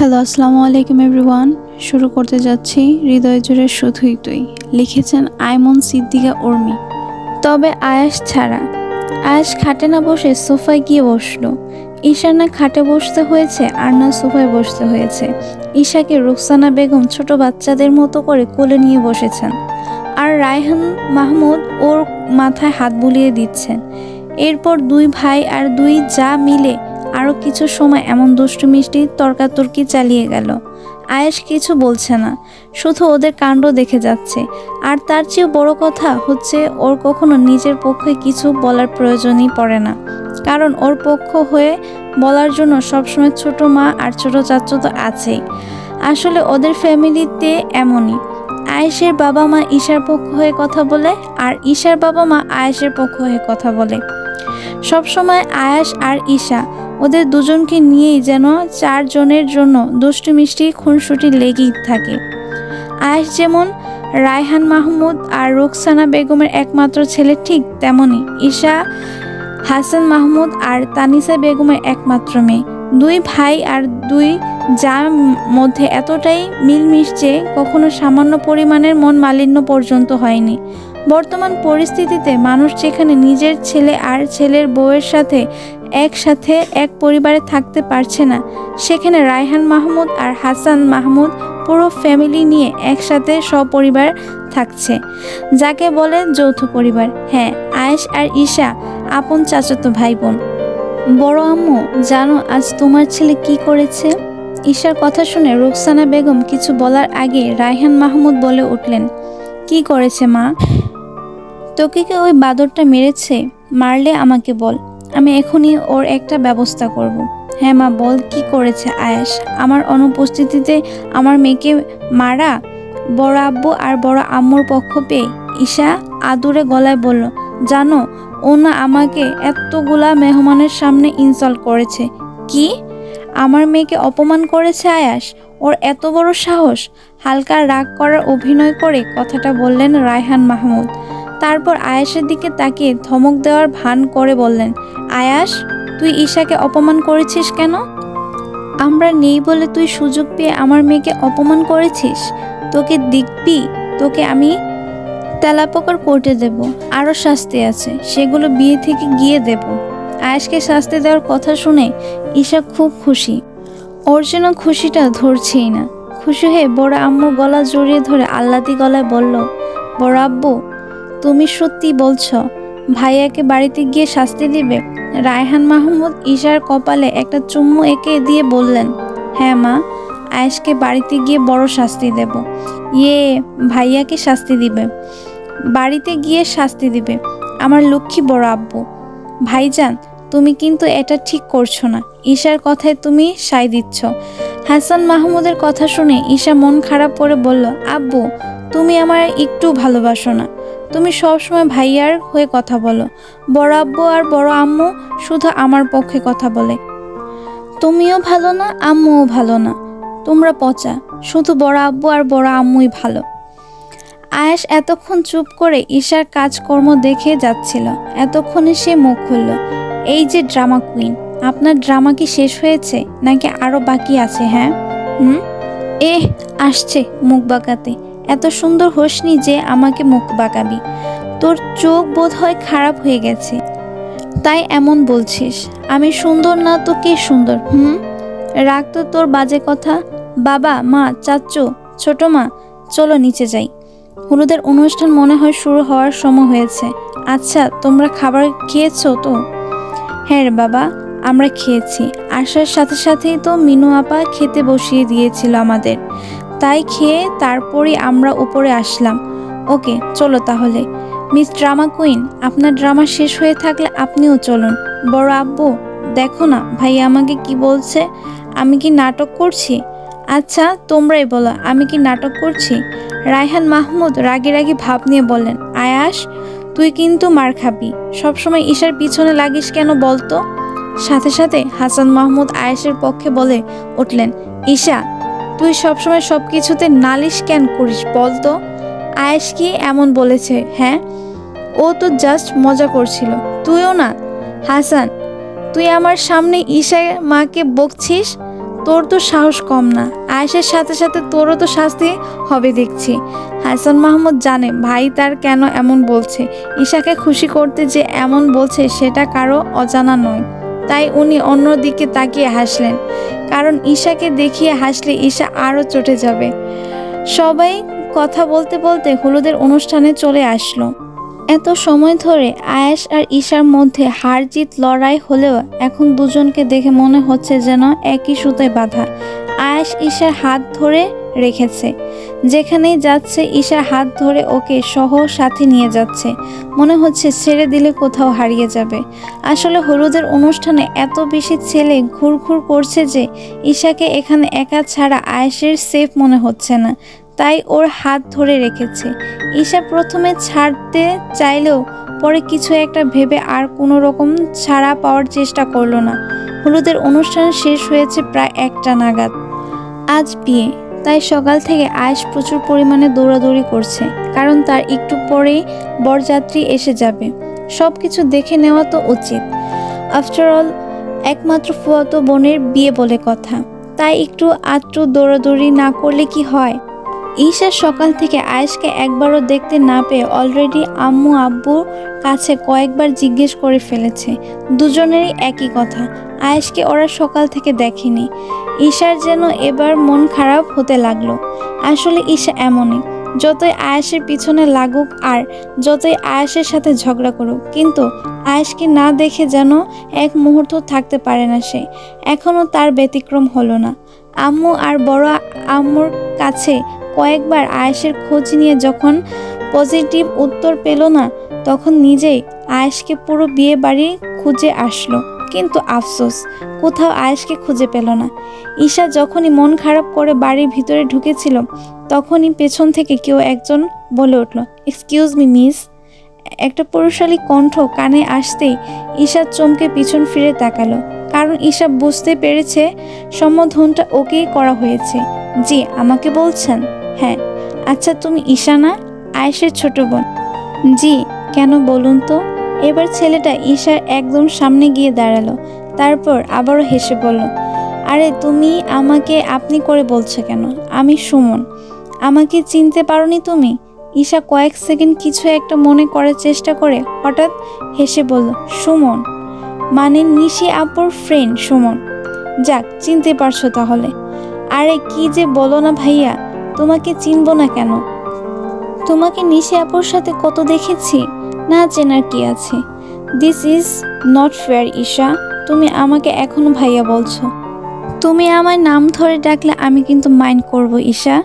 Hello, আসসালামু আলাইকুম everyone. শুরু করতে যাচ্ছি হৃদয় জুড়ে শুধুই তুই। লিখেছেন আইমন সিদ্দিকা উর্মি। তবে আয়াস ছাড়া। আয়াস খাটে না বসে সোফায় গিয়ে বসলো। ঈশার না খাটে বসতে হয়েছে আর না সোফায় বসতে হয়েছে। ঈশাকে রুকসানা বেগম ছোট বাচ্চাদের মতো করে কোলে নিয়ে বসেছেন, আর রায়হান মাহমুদ ওর মাথায় হাত বুলিয়ে দিচ্ছেন। এরপর দুই ভাই আর দুই যা মিলে আরও কিছু সময় এমন দুষ্টু মিষ্টি তর্কাতর্কি চালিয়ে গেল। আয়েশ কিছু বলছে না, শুধু ওদের কাণ্ড দেখে যাচ্ছে। আর তার চেয়েও বড় কথা হচ্ছে, ওর কখনো নিজের পক্ষে কিছু বলার প্রয়োজনই পড়ে না, কারণ ওর পক্ষ হয়ে বলার জন্য সবসময় ছোট মা আর ছোট চাচু তো আছেই। আসলে ওদের ফ্যামিলিতে এমনই, আয়েশের বাবা মা ঈশার পক্ষ হয়ে কথা বলে, আর ঈশার বাবা মা আয়েশের পক্ষ হয়ে কথা বলে। সবসময় আয়াস আর ঈশা ওদের দুজনকে নিয়েই যেন চারজনের জন্য দুষ্টু মিষ্টি খুনসুটি লেগেই থাকে। আয়াস যেমন রায়হান মাহমুদ আর রুকসানা বেগমের একমাত্র ছেলে, ঠিক তেমনি ঈশা হাসান মাহমুদ আর তানিসা বেগমের একমাত্র মেয়ে। দুই ভাই আর দুই যার মধ্যে এতটাই মিলমিশ যে কখনো সামান্য পরিমাণের মন মালিন্য পর্যন্ত হয়নি। বর্তমান পরিস্থিতিতে মানুষ যেখানে নিজের ছেলে আর ছেলের বউয়ের সাথে একসাথে এক পরিবারে থাকতে পারছে না, সেখানে রায়হান মাহমুদ আর হাসান মাহমুদ পুরো ফ্যামিলি নিয়ে একসাথে সপরিবার থাকছে, যাকে বলে যৌথ পরিবার। হ্যাঁ, আয়েশ আর ঈশা আপন চাচাতো ভাই বোন। বড় আম্মু, জানো আজ তোমার ছেলে কি করেছে? ঈশার কথা শুনে রুকসানা বেগম কিছু বলার আগে রায়হান মাহমুদ বলে উঠলেন, কি করেছে মা? তোকে কি ওই বাদরটা মেরেছে? মারলে আমাকে বল, আমি এখনই ওর একটা ব্যবস্থা করব। হ্যাঁ মা, বল কি করেছে আয়াস? আমার অনুপস্থিতিতে আমার মেয়েকে মারা? বড় আব্বু আর বড় আম্মুর পক্ষ পেয়ে ঈশা আদুরে গলায় বলল, জানো ও না আমাকে এতগুলা মেহমানের সামনে ইনসাল্ট করেছে। কি? আমার মেয়েকে অপমান করেছে আয়াস? ওর এত বড় সাহস? হালকা রাগ করার অভিনয় করে কথাটা বললেন রায়হান মাহমুদ। তারপর আয়াসের দিকে তাকিয়ে ধমক দেওয়ার ভান করে বললেন, আয়াস, তুই ঈশাকে অপমান করেছিস কেন? আমরা নেই বলে তুই সুযোগ পেয়ে আমার মেয়েকে অপমান করেছিস? তোকে দেখবি, তোকে আমি তেলাপোকার কোর্টে দেব। আরও শাস্তি আছে, সেগুলো বিয়ে থেকে গিয়ে দেব। আয়াসকে শাস্তি দেওয়ার কথা শুনে ঈশা খুব খুশি। ওর যেন খুশিটা ধরছেই না। খুশি হয়ে বড় আম্মুর গলা জড়িয়ে ধরে আহ্লাদি গলায় বলল, বড় আব্বু, তুমি সত্যি বলছো ভাইয়াকে বাড়িতে গিয়ে শাস্তি দিবে? রায়হান মাহমুদ ঈশার কপালে একটা চুম্মু এঁকে দিয়ে বললেন, হ্যাঁ মা, আয়েশকে বাড়িতে গিয়ে বড় শাস্তি দেব। ইয়ে, ভাইয়াকে শাস্তি দিবে, বাড়িতে গিয়ে শাস্তি দিবে আমার লক্ষ্মী বড় আব্বু। ভাইজান, তুমি কিন্তু এটা ঠিক করছো না। ঈশার কথায় তুমি সায় দিচ্ছ। হাসান মাহমুদের কথা শুনে ঈশা মন খারাপ করে বলল, আব্বু, তুমি আমার একটু ভালোবাসো না। তুমি সবসময় ভাইয়ার হয়ে কথা বলো। বড় আব্বু আর বড় আম্মু শুধু আমার পক্ষে কথা বলে। তুমিও ভালো না, আম্মুও ভালো না। তোমরা পচা, শুধু বড় আব্বু আর বড় আম্মুই ভালো। আয়েশ এতক্ষণ চুপ করে ঈশার কাজকর্ম দেখে যাচ্ছিল। এতক্ষণে সে মুখ খুলল, এই যে ড্রামা কুইন, আপনার ড্রামা কি শেষ হয়েছে নাকি আরো বাকি আছে? হ্যাঁ আসছে মুখ বাঁকাতে। এত সুন্দর হোসনি যে আমাকে মুখ বাঁকাবি। তোর চোখ বোধ হয় খারাপ হয়ে গেছে, তাই এমন বলছিস। আমি সুন্দর না তো কে সুন্দর? রাখ তো তোর বাজে কথা। বাবা, মা, চাচু, ছোট মা, চলো নিচে যাই। হলুদের অনুষ্ঠান মনে হয় শুরু হওয়ার সময় হয়েছে। আচ্ছা, তোমরা খাবার খেয়েছো তো? হ্যাঁ রে বাবা, আমরা খেয়েছি। আসার সাথে সাথেই তো মিনু আপা খেতে বসিয়ে দিয়েছিল আমাদের, তাই খেয়ে তারপরই আমরা উপরে আসলাম। ওকে, চলো তাহলে। মিস ড্রামা কুইন, আপনার ড্রামা শেষ হয়ে থাকলে আপনিও চলুন। বড় আব্বু, দেখো না ভাইয়া আমাকে কি বলছে। আমি কি নাটক করছি? আচ্ছা, তোমরাই বলো, আমি কি নাটক করছি? রায়হান মাহমুদ রাগি রাগি ভাব নিয়ে বললেন, আয়াস, তুই কিন্তু মার খাবি। সবসময় ঈশার পিছনে লাগিস কেন বলতো? সাথে সাথে হাসান মাহমুদ আয়েশের পক্ষে বলে উঠলেন, ঈশা, তুই সবসময় সব কিছুতে নালিশ কেন করিস বলতো? আয়েশ কি এমন বলেছে? হ্যাঁ, ও তো জাস্ট মজা করছিল। তুইও না। হাসান, তুই আমার সামনে ঈশা মাকে বকছিস? তোর তো সাহস কম না, আয়েশের সাথে সাথে তোরও তো শাস্তি হবে দেখছি। হাসান মাহমুদ জানে ভাই তার কেন এমন বলছে, ঈশাকে খুশি করতে যে এমন বলছে সেটা কারো অজানা নয়। তাই উনি অন্যদিকে তাকিয়ে হাসলেন, কারণ ঈশাকে দেখিয়ে হাসলে ঈশা আরও চটে যাবে। সবাই কথা বলতে বলতে হলুদের অনুষ্ঠানে চলে আসলো। এত সময় ধরে আয়েশ আর ঈশার মধ্যে হার জিত লড়াই হলেও এখন দুজনকে দেখে মনে হচ্ছে যেন একই সুতোয় বাঁধা। আয়েশ ঈশার হাত ধরে রেখেছে, যেখানেই যাচ্ছে ঈশার হাত ধরে ওকে সহ সাথে নিয়ে যাচ্ছে। মনে হচ্ছে ছেড়ে দিলে কোথাও হারিয়ে যাবে। আসলে হলুদের অনুষ্ঠানে এত বেশি ছেলে ঘুরঘুর করছে যে ঈশাকে এখানে একা ছাড়া আয়েশের সেফ মনে হচ্ছে না, তাই ওর হাত ধরে রেখেছে। ঈশা প্রথমে ছাড়তে চাইলেও পরে কিছু একটা ভেবে আর কোনো রকম ছাড়া পাওয়ার চেষ্টা করলো না। হলুদের অনুষ্ঠান শেষ হয়েছে প্রায় 1টা নাগাদ। আজ বিয়ে, তাই সকাল থেকে আয়েশ প্রচুর পরিমাণে দৌড়াদৌড়ি করছে, কারণ তার একটু পরেই বরযাত্রী এসে যাবে। সব কিছু দেখে নেওয়া তো উচিত, আফটারঅল একমাত্র ফুফাতো বোনের বিয়ে বলে কথা, তাই একটু আধটু দৌড়াদৌড়ি না করলে কি হয়। ঈশা সকাল থেকে আয়েশকে একবারও দেখতে না পেয়ে অলরেডি আম্মু আব্বুর কাছে কয়েকবার জিজ্ঞেস করে ফেলেছে। দুজনেরই একই কথা, আয়েশকে ওরা সকাল থেকে দেখেনি। ঈশার যেন এবার মন খারাপ হতে লাগলো। আসলে ঈশা এমনই, যতই আয়েশের পিছনে লাগুক আর যতই আয়েশের সাথে ঝগড়া করুক, কিন্তু আয়েশকে না দেখে যেন এক মুহূর্ত থাকতে পারে না সে। এখনও তার ব্যতিক্রম হলো না। আম্মু আর বড় আম্মুর কাছে কয়েকবার আয়েশের খোঁজ নিয়ে যখন পজিটিভ উত্তর পেল না, তখন নিজেই আয়েশকে পুরো বিয়ে বাড়ি খুঁজে আসলো, কিন্তু আফসোস কোথাও আয়েশকে খুঁজে পেল না। ঈশা যখনই মন খারাপ করে বাড়ির ভিতরে ঢুকেছিল, তখনই পেছন থেকে কেউ একজন বলে উঠল, এক্সকিউজ মি মিস। একটা পুরুষালী কণ্ঠ কানে আসতেই ঈশা চমকে পিছন ফিরে তাকালো, কারণ ঈশা বুঝতে পেরেছে সম্বোধনটা ওকেই করা হয়েছে। জি, আমাকে বলছেন? হ্যাঁ। আচ্ছা, তুমি ঈশা না, আয়েশের ছোট বোন? জি। কেন বলুন তো? এবার ছেলেটা ঈশার একদম সামনে গিয়ে দাঁড়ালো, তারপর আবারও হেসে বলল, আরে তুমি আমাকে আপনি করে বলছো কেন? আমি সুমন। আমাকে চিনতে পারোনি তুমি? ঈশা কয়েক সেকেন্ড কিছু একটা মনে করার চেষ্টা করে হঠাৎ হেসে বলল, সুমন মানে নিশি আপুর ফ্রেন্ড সুমন। যাক, চিনতে পারছো তাহলে। আরে কি যে বলো না ভাইয়া, তোমাকে চিনবো না কেন? তোমাকে নিশি আপুর সাথে কত দেখেছি, না চেনার কি আছে? This is not fair Isha, তুমি আমাকে এখনো ভাইয়া বলছো। তুমি আমার নাম ধরে ডাকলে আমি কিন্তু মাইন্ড করব ঈশা।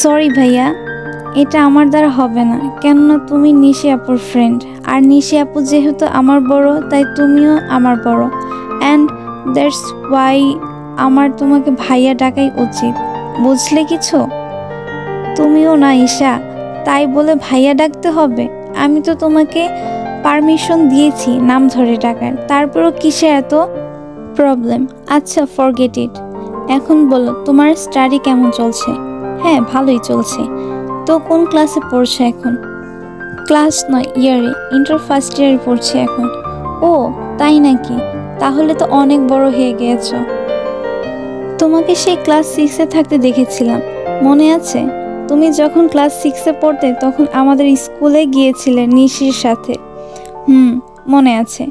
সরি ভাইয়া, এটা আমার দ্বারা হবে না, কেননা তুমি নিশি আপুর ফ্রেন্ড, আর নিশি আপু যেহেতু আমার বড়, তাই তুমিও আমার বড়, অ্যান্ড দ্যাটস ওয়াই আমার তোমাকে ভাইয়া ডাকাই উচিত, বুঝলে কিছু? তুমিও না ঈশা, তাই বলে ভাইয়া ডাকতে হবে? আমি তো তোমাকে পারমিশন দিয়েছি নাম ধরে ডাকার, তারপরও কিসে এত প্রবলেম? আচ্ছা, ফরগেট ইট। এখন বলো, তোমার স্টাডি কেমন চলছে? হ্যাঁ, ভালোই চলছে। তো কোন ক্লাসে পড়ছো এখন? ক্লাস নয়, ইয়ারে, ইন্টার ফার্স্ট ইয়ারে পড়ছি এখন। ও তাই নাকি? তাহলে তো অনেক বড় হয়ে গিয়েছো। তোমাকে সেই ক্লাস 6-এ থাকতে দেখেছিলাম, মনে আছে? তুমি যখন ক্লাস 6-এ পড়তে তখন আমাদের স্কুলে গিয়েছিলে নিশির সাথে। মনে আছে।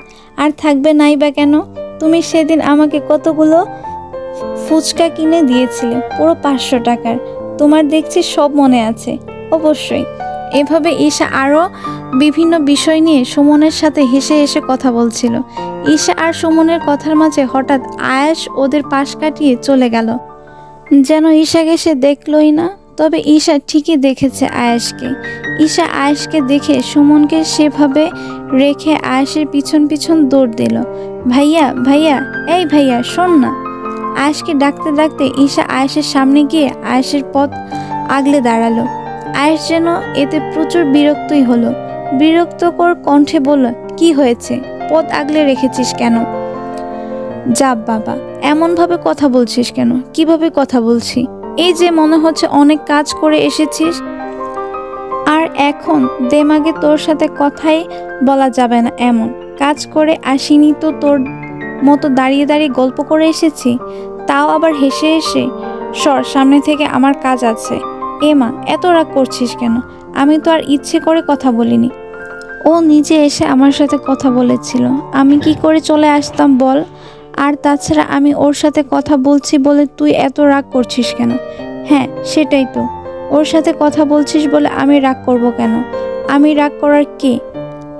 আর থাকবে নাই বা কেন? তুমি সেদিন আমাকে কতগুলো ফুচকা কিনে দিয়েছিলে, পুরো 500 টাকার। তোমার দেখছি সব মনে আছে। অবশ্যই। এভাবে ঈশা আরও বিভিন্ন বিষয় নিয়ে সুমনের সাথে হেসে হেসে কথা বলছিল। ঈশা আর সুমনের কথার মাঝে হঠাৎ আয়েশ ওদের পাশ কাটিয়ে চলে গেল, যেন ঈশাকে সে দেখলই না। তবে ঈশা ঠিকই দেখেছে আয়েশকে। ঈশা আয়েশকে দেখে সুমনকে সেভাবে রেখে আয়েশের পিছন পিছন দৌড় দিল। ভাইয়া, ভাইয়া, এই ভাইয়া, শোন না। আয়েশকে ডাকতে ডাকতে ঈশা আয়েশের সামনে গিয়ে আয়েশের পথ আগলে দাঁড়ালো। আয়েশ যেন এতে প্রচুর বিরক্তই হলো। বিরক্তকর কণ্ঠে বলল, কি হয়েছে? পথ আগলে রেখেছিস কেন? যা বাবা, এমনভাবে কথা বলছিস কেন? কিভাবে কথা বলছি? এই যে মনে হচ্ছে অনেক কাজ করে এসেছিস, আর এখন দেমাগে তোর সাথে কথাই বলা যাবে না এমন। কাজ করে আসিনি তো তোর মতো দাঁড়িয়ে দাঁড়িয়ে গল্প করে এসেছি, তাও আবার হেসে হেসে। সর সামনে থেকে, আমার কাজ আছে। মা, এত রাগ করছিস কেন? আমি তো আর ইচ্ছে করে কথা বলিনি। ও নিজে এসে আমার সাথে কথা বলেছিল, আমি কি করে চলে আসতাম বল? আর তাছাড়া আমি ওর সাথে কথা বলছি বলে তুই এত রাগ করছিস কেন? হ্যাঁ, সেটাই তো, ওর সাথে কথা বলছিস বলে আমি রাগ করব কেন? আমি রাগ করার কে?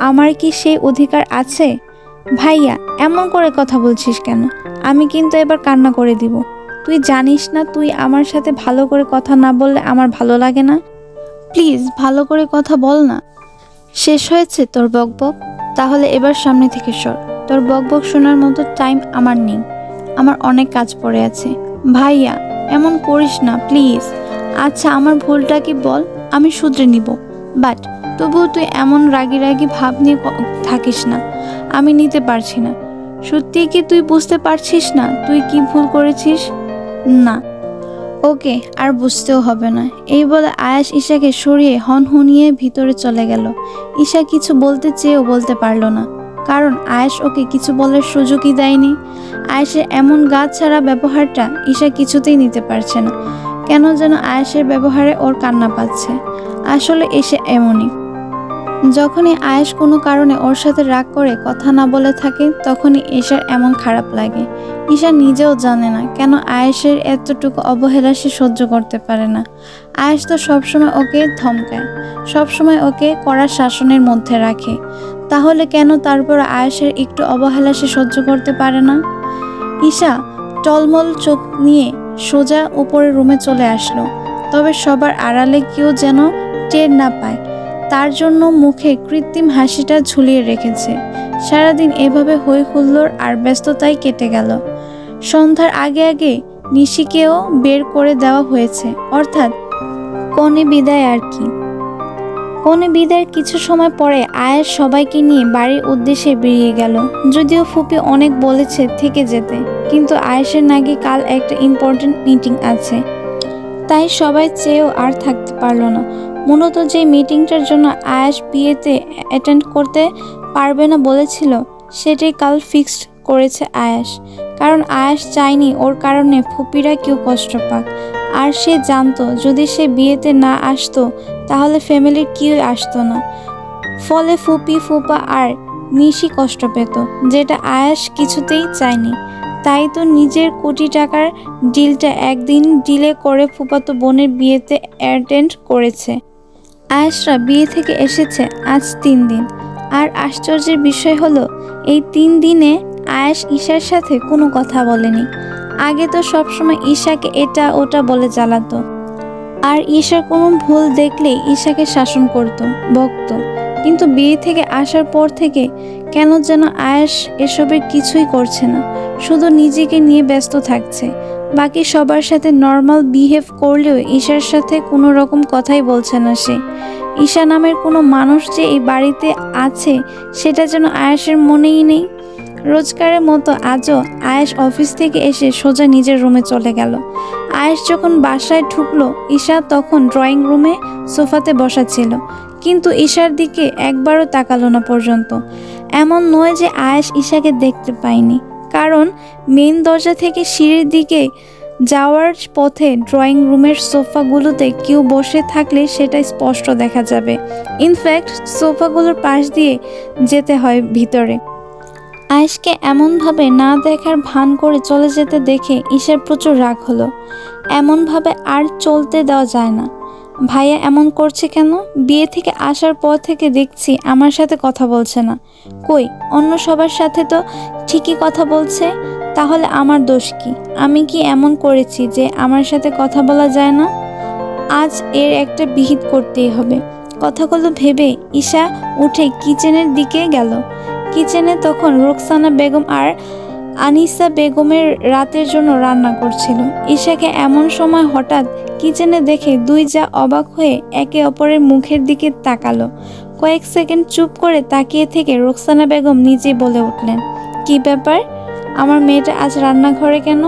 আমার কি সেই অধিকার আছে? ভাইয়া, এমন করে কথা বলছিস কেন? আমি কিন্তু এবার কান্না করে দিব। তুই জানিস না, তুই আমার সাথে ভালো করে কথা না বললে আমার ভালো লাগে না। প্লিজ ভালো করে কথা বল না। শেষ হয়েছে তোর বকবক? তাহলে এবার সামনে থেকে সর। তোর বকবক শোনার মতো টাইম আমার নেই। আমার অনেক কাজ পড়ে আছে। ভাইয়া, এমন করিস না প্লিজ। আচ্ছা, আমার ভুলটা কি বল, আমি শুধরে নিব। বাট তবুও তুই এমন রাগি রাগি ভাব নিয়ে থাকিস না। আমি নিতে পারছি না। সত্যি কি তুই বুঝতে পারছিস না তুই কি ভুল করেছিস? না। ওকে, আর বুঝতেও হবে না। এই বলে আয়াস ঈশাকে সরিয়ে হনহনিয়ে ভিতরে চলে গেল। ঈশা কিছু বলতে চেয়েও বলতে পারল না, কারণ আয়াস ওকে কিছু বলার সুযোগই দেয়নি। আয়াসের এমন গা ছাড়া ব্যবহারটা ঈশা কিছুতেই নিতে পারছে না। কেন যেন আয়াসের ব্যবহারে ওর কান্না পাচ্ছে। আসলে এসে এমনই, যখনই আয়েশ কোনো কারণে ওর সাথে রাগ করে কথা না বলে থাকে, তখনই ঈশার এমন খারাপ লাগে। ঈশা নিজেও জানে না কেন আয়েশের এতটুকু অবহেলা সে সহ্য করতে পারে না। আয়েশ তো সবসময় ওকে ধমকায়, সবসময় ওকে কড়া শাসনের মধ্যে রাখে। তাহলে কেন তারপর আয়েশের একটু অবহেলা সে সহ্য করতে পারে না? ঈশা টলমল চোখ নিয়ে সোজা উপরের রুমে চলে আসলো। তবে সবার আড়ালে কেউ যেন টের না পায়, তার জন্য মুখে কৃত্রিম হাসিটা ঝুলিয়ে রেখেছে। সারাদিন এভাবে হই হুল্লোড় আর ব্যস্ততায় কেটে গেল। সন্ধ্যার আগে আগে নিশিকেও বের করে দেওয়া হয়েছে, অর্থাৎ কনে বিদায় আর কি। কনে বিদায়ের কিছু সময় পরে আয়েশ সবাইকে নিয়ে বাড়ির উদ্দেশ্যে বেরিয়ে গেল। যদিও ফুপি অনেক বলেছে থেকে যেতে, কিন্তু আয়েশের নাকি কাল একটা ইম্পর্টেন্ট মিটিং আছে, তাই সবাই চেয়েও আর থাকতে পারল না। মূলত যে মিটিংটার জন্য আয়াস বিয়েতে অ্যাটেন্ড করতে পারবে না বলেছিল, সেটাই কাল ফিক্সড করেছে আয়াস। কারণ আয়াস চায়নি ওর কারণে ফুপিরা কেউ কষ্ট পাক। আর সে জানতো যদি সে বিয়েতে না আসতো তাহলে ফ্যামিলির কেউ আসতো না। ফলে ফুপি, ফুপা আর নিশি কষ্ট পেত, যেটা আয়াস কিছুতেই চায়নি। তাই তো নিজের কোটি টাকার ডিলটা একদিন ডিলে করে ফুপাতো বোনের বিয়েতে অ্যাটেন্ড করেছে। আয়াসরা বিয়ে থেকে এসেছে আজ 3 দিন। আর আশ্চর্যের বিষয় হলো, এই 3 দিনে আয়াস ঈশার সাথে কোনো কথা বলেনি। আগে তো সবসময় ঈশাকে এটা ওটা বলে জ্বালাতো, আর ঈশার কোনো ভুল দেখলেই ঈশাকে শাসন করত, বকতো। কিন্তু বিয়ে থেকে আসার পর থেকে কেন যেন আয়াস এসবের কিছুই করছে না, শুধু নিজেকে নিয়ে ব্যস্ত থাকছে। বাকি সবার সাথে নর্মাল বিহেভ করলেও ঈশার সাথে কোনো রকম কথাই বলছে না সে। ঈশা নামের কোনো মানুষ যে এই বাড়িতে আছে সেটা যেন আয়াসের মনেই নেই। রোজকারের মতো আজও আয়েশ অফিস থেকে এসে সোজা নিজের রুমে চলে গেল। আয়েশ যখন বাসায় ঢুকলো, ঈশা তখন ড্রয়িং রুমে সোফাতে বসা ছিল, কিন্তু ঈশার দিকে একবারও তাকালো না পর্যন্ত। এমন নয় যে আয়েশ ঈশাকে দেখতে পায়নি, কারণ মেইন দরজা থেকে সিঁড়ির দিকে যাওয়ার পথে ড্রয়িং রুমের সোফাগুলোতে কেউ বসে থাকলে সেটা স্পষ্ট দেখা যাবে। ইনফ্যাক্ট সোফাগুলোর পাশ দিয়ে যেতে হয় ভিতরে। আয়েশকে এমনভাবে না দেখার ভান করে চলে যেতে দেখে ঈশার প্রচুর রাগ হলো। এমনভাবে আর চলতে দেওয়া যায় না। ভাইয়া এমন করছে কেন? বিয়ে থেকে আসার পর থেকে দেখছি আমার সাথে কথা বলছে না। কই, অন্য সবার সাথে তো ঠিকই কথা বলছে। তাহলে আমার দোষ কি? আমি কি এমন করেছি যে আমার সাথে কথা বলা যায় না? আজ এর একটা বিহিত করতেই হবে। কথাগুলো ভেবে ঈশা উঠে কিচেনের দিকে গেল। কিচেনে তখন রোকসানা বেগম আর আনিসা বেগমের রাতের জন্য রান্না করছিল। ঈশাকে এমন সময় হঠাৎ কিচেনে দেখে দুই যা অবাক হয়ে একে অপরের মুখের দিকে তাকালো। কয়েক সেকেন্ড চুপ করে তাকিয়ে থেকে রোকসানা বেগম নিজেই বলে উঠলেন, কি ব্যাপার? আমার মেয়েটা আজ রান্নাঘরে কেন?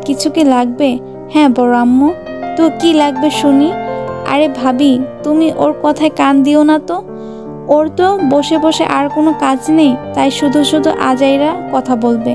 কিছু কি লাগবে? হ্যাঁ বড় আম্মু। তো কি লাগবে শুনি? আরে ভাবি, তুমি ওর কথায় কান দিও না তো। ওর তো বসে বসে আর কোনো কাজ নেই, তাই শুধু শুধু আজাইরা কথা বলবে।